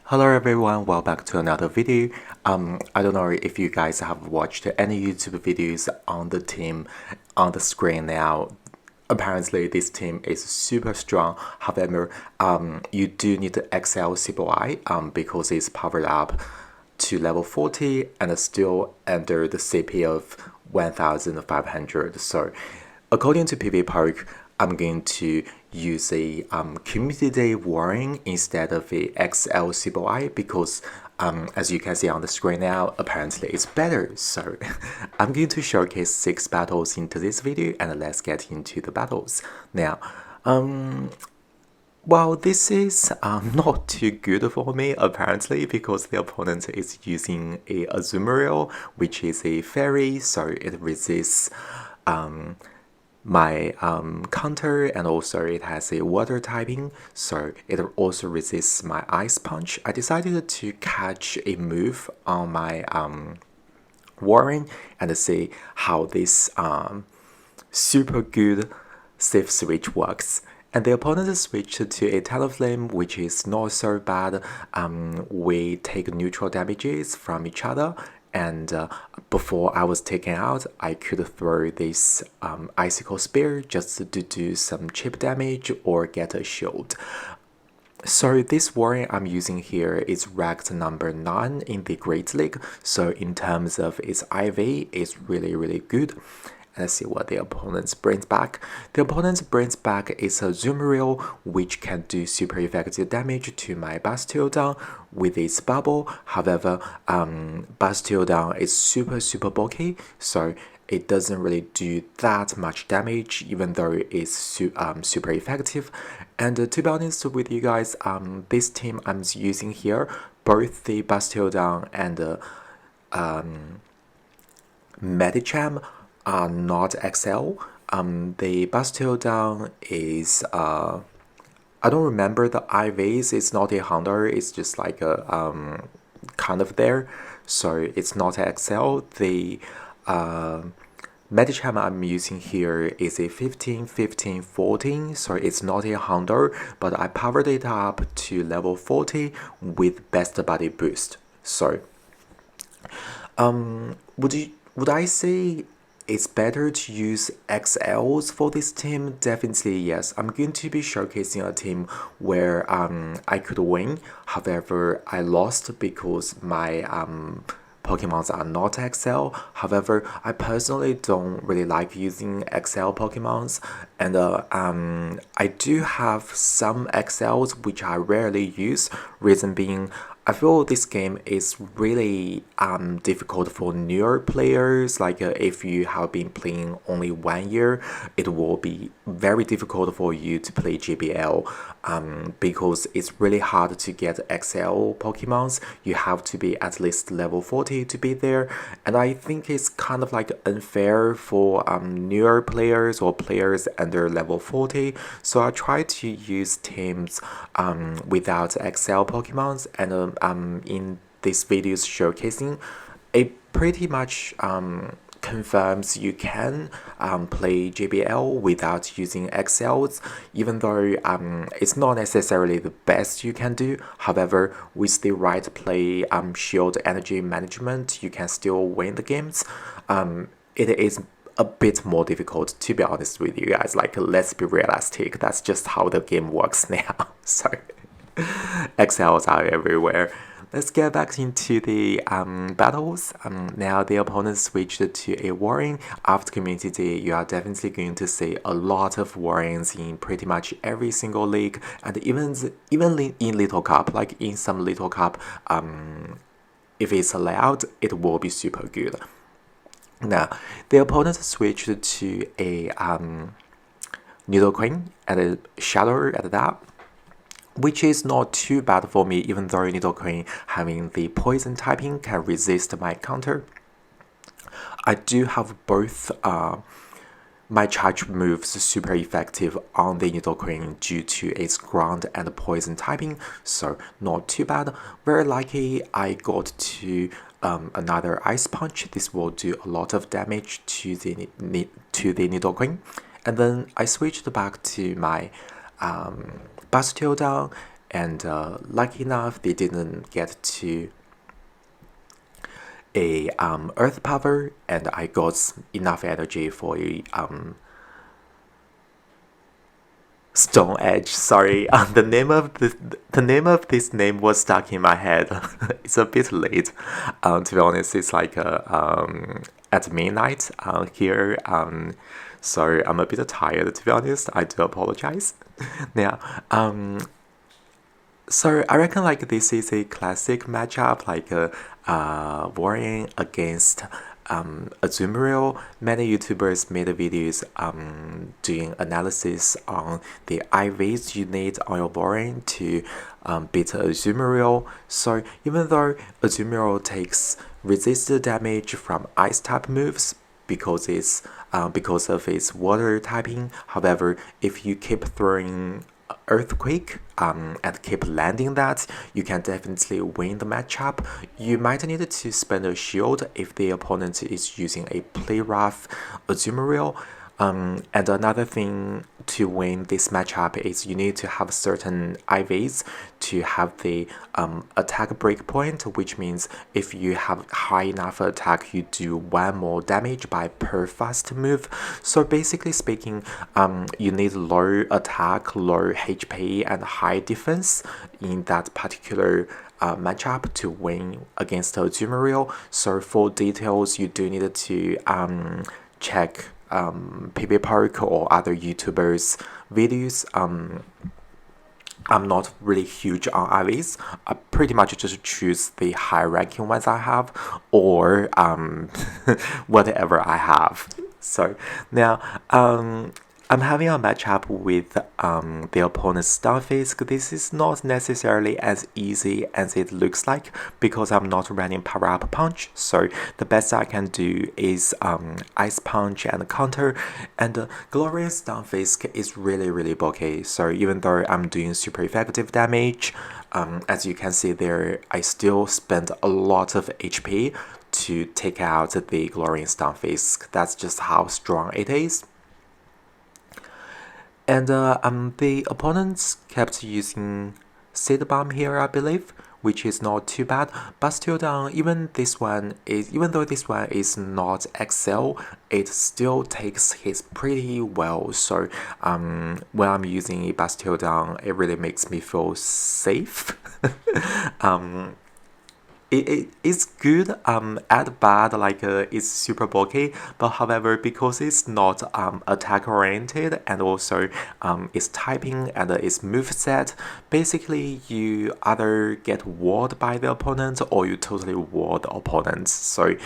Hello everyone, welcome back to another video. I don't know if you guys have watched any YouTube videos on the team on the screen now. Apparently this team is super strong. However, you do need to XL CPI because it's powered up to level 40 and still under the CP of 1500. So according to PvPoke, I'm going to use a community day Walrein instead of a XL CPI because as you can see on the screen now, apparently it's better. So I'm going to showcase 6 battles into this video and let's get into the battles. Now, well, this is not too good for me apparently because the opponent is using a Azumarill, which is a fairy, so it resists my counter, and also it has a water typing, so it also resists my ice punch. I decided to catch a move on my Walrein and see how this super good safe switch works. And the opponent switched to a Talonflame, which is not so bad. We take neutral damages from each other, and before I was taken out, I could throw this Icicle Spear just to do some chip damage or get a shield. So this Walrein I'm using here is ranked number 9 in the Great League, so in terms of its IV, it's really good. Let's see what the opponent brings back. The opponent brings back is a Azumarill, which can do super effective damage to my Bastiodon with its bubble. However, Bastiodon is super bulky, so it doesn't really do that much damage, even though it's super effective. And to be honest with you guys, this team I'm using here, both the Bastiodon and the Medicham are not XL. The Bastiodon is I don't remember the IVs. It's not a hunter. It's just like a kind of there. So it's not XL. The Medicham I'm using here is a 15-15-14, so it's not a hunter, but I powered it up to level 40 with best buddy boost. So would I say it's better to use XLs for this team? Definitely yes. I'm going to be showcasing a team where I could win. However, I lost because my Pokemons are not XL. However, I personally don't really like using XL Pokemons, and I do have some XLs which I rarely use. Reason being, I feel this game is really difficult for newer players. Like if you have been playing only 1 year, it will be very difficult for you to play JBL because it's really hard to get XL Pokemons. You have to be at least level 40 to be there, and I think it's kind of like unfair for newer players or players under level 40. So I try to use teams without XL Pokemons, and in this video's showcasing, it pretty much confirms you can play JBL without using XLs, even though it's not necessarily the best you can do. However, with the right play shield energy management, you can still win the games. It is a bit more difficult, to be honest with you guys. Like, let's be realistic, that's just how the game works now. So XLs are everywhere. Let's get back into the battles. Now the opponent switched to a Walrein. After Community Day, you are definitely going to see a lot of Walreins in pretty much every single league, and even in Little Cup, like in some Little Cup, if it's allowed, it will be super good. Now, the opponent switched to a Nidoqueen and a Shadow at that, which is not too bad for me, even though Nidoqueen having the poison typing can resist my counter. I do have both my charge moves super effective on the Nidoqueen due to its ground and poison typing, so not too bad. Very lucky I got to another Ice Punch. This will do a lot of damage to the Nidoqueen. And then I switched back to my Bastiodon, and lucky enough they didn't get to a earth power, and I got enough energy for a Stone Edge. Sorry, the name of this name was stuck in my head. It's a bit late. To be honest, it's like at midnight here. Sorry, I'm a bit tired. To be honest, I do apologize. Now, so I reckon like this is a classic matchup, like Walrein against Azumarill. Many YouTubers made videos doing analysis on the IVs you need on your Walrein to beat Azumarill. So even though Azumarill takes resisted damage from ice type moves, because of its water typing. However, if you keep throwing earthquake and keep landing that, you can definitely win the matchup. You might need to spend a shield if the opponent is using a play rough Azumarill. And another thing to win this matchup is you need to have certain IVs to have the attack breakpoint, which means if you have high enough attack, you do 1 more damage by per fast move. So basically speaking, you need low attack, low HP, and high defense in that particular matchup to win against Azumarill. So for details, you do need to check PokemonGo or other YouTubers' videos. I'm not really huge on IVs. I pretty much just choose the high ranking ones I have, or whatever I have. So now I'm having a matchup with the opponent's Starfisk. This is not necessarily as easy as it looks like because I'm not running Power Up Punch. So the best I can do is Ice Punch and counter. And Glorious Starfisk is really bulky. So even though I'm doing super effective damage, as you can see there, I still spend a lot of HP to take out the Glorious Starfisk. That's just how strong it is. And the opponents kept using Seed Bomb here, I believe, which is not too bad. But still down, even though this one is not XL, it still takes hits pretty well. So when I'm using a Bastille down, it really makes me feel safe. It's good at bad, like it's super bulky, but however, because it's not attack oriented and also it's typing and its moveset, basically you either get walled by the opponent or you totally wall the opponent. So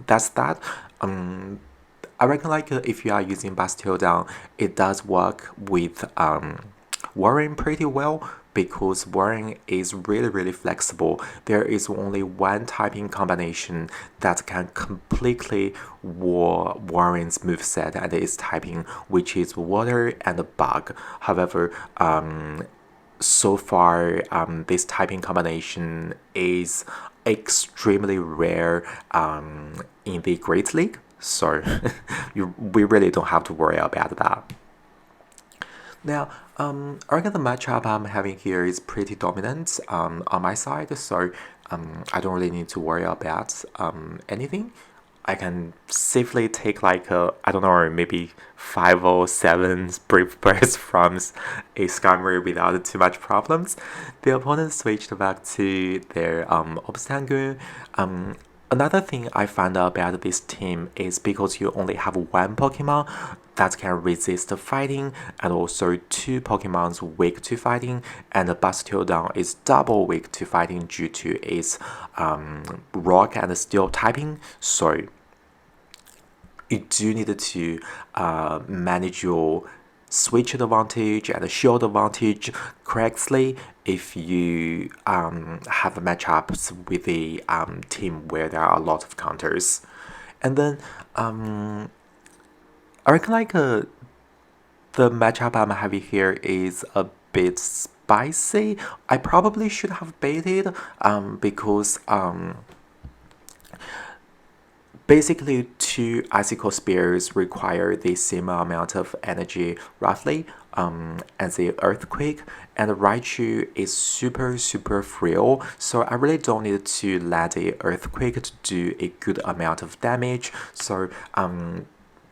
that's that. I reckon like if you are using Bastille down, it does work with Walrein pretty well because Walrein is really flexible. There is only one typing combination that can completely wall Walrein's moveset and its typing, which is Water and Bug. However, so far, this typing combination is extremely rare in the Great League, so we really don't have to worry about that. Now, I reckon the matchup I'm having here is pretty dominant on my side, so I don't really need to worry about anything. I can safely take like I don't know, maybe 5 or 7 Brave Birds from a Skymir without too much problems. The opponent switched back to their Obstagoon. Another thing I found out about this team is because you only have 1 Pokemon that can resist fighting, and also 2 Pokemons weak to fighting, and Bastiodon is double weak to fighting due to its rock and steel typing. So you do need to manage your switch advantage and shield advantage correctly if you have matchups with a team where there are a lot of counters. And then I reckon like the matchup I'm having here is a bit spicy. I probably should have baited because basically 2 icicle spears require the same amount of energy roughly. as a earthquake, and Raichu is super frail, so I really don't need to let a earthquake to do a good amount of damage. So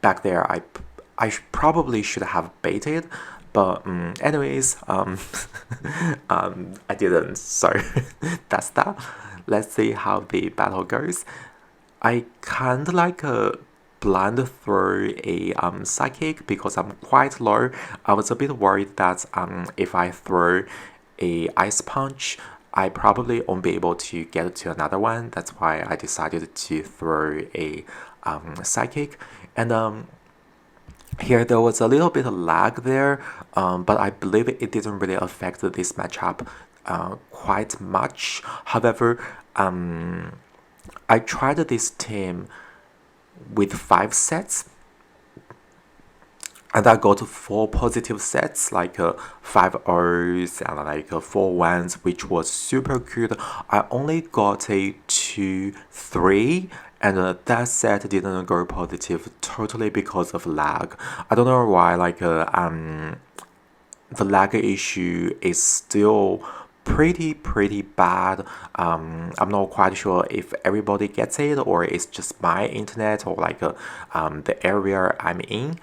back there I probably should have baited, but anyways, I didn't, so that's that. Let's see how the battle goes. I kind of like blind throw a psychic because I'm quite low. I was a bit worried that if I throw a ice punch, I probably won't be able to get to another one. That's why I decided to throw a psychic. And here there was a little bit of lag there, but I believe it didn't really affect this matchup quite much. However, I tried this team with 5 sets, and I got 4 positive sets, like 5 O's and like 4 ones, which was super good. I only got a 2, 3, and that set didn't go positive totally because of lag. I don't know why, like the lag issue is still pretty bad. I'm not quite sure if everybody gets it or it's just my internet or like the area I'm in.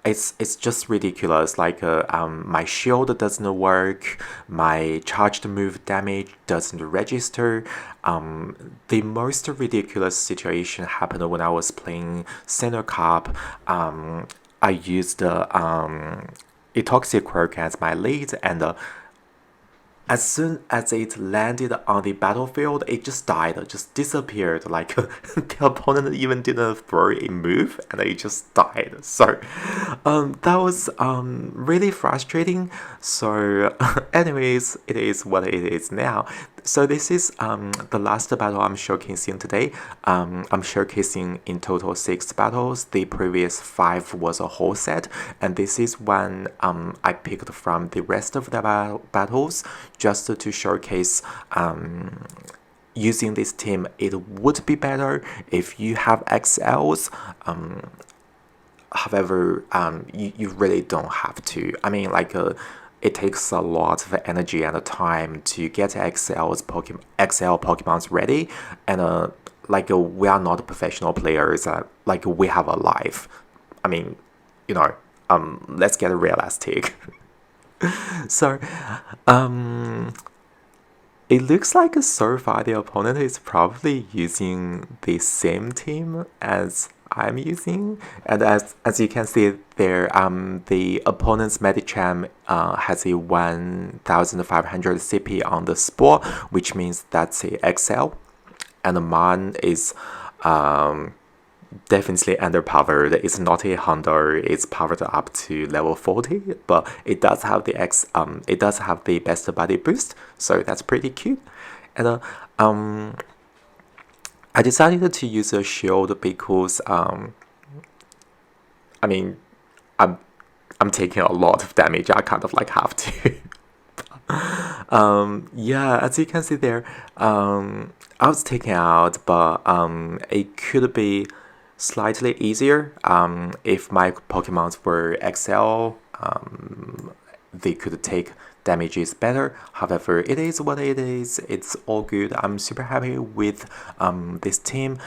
It's just ridiculous. Like my shield doesn't work, my charged move damage doesn't register. The most ridiculous situation happened when I was playing Center Cup. I used a Toxic Quirk as my lead, and as soon as it landed on the battlefield, it just died, just disappeared. Like the opponent even didn't throw a move, and it just died. So that was really frustrating. So anyways, it is what it is now. So this is the last battle I'm showcasing today. I'm showcasing in total 6 battles. The previous 5 was a whole set, and this is one I picked from the rest of the battles just to showcase using this team. It would be better if you have XLs. However, you really don't have to. I mean, like it takes a lot of energy and time to get XL Pokemons ready, and like we are not professional players. Like we have a life. I mean, you know, let's get realistic. So, it looks like so far the opponent is probably using the same team as I'm using, and as you can see there, the opponent's Medicham has a 1500 CP on the spot, which means that's a XL, and mine is definitely underpowered. It's not a Honda, it's powered up to level 40, but it does have the it does have the best body boost, so that's pretty cute. And I decided to use a shield because I mean I'm taking a lot of damage. I kind of like have to. Yeah, as you can see there, I was taken out, but it could be slightly easier. If my Pokemons were XL, they could take damages better. However, it is what it is. It's all good. I'm super happy with this team.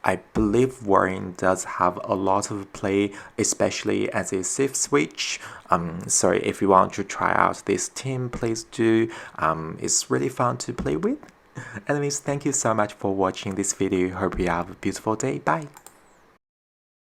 I believe Walrein does have a lot of play, especially as a safe switch. So if you want to try out this team, please do. It's really fun to play with. Anyways, thank you so much for watching this video. Hope you have a beautiful day. Bye.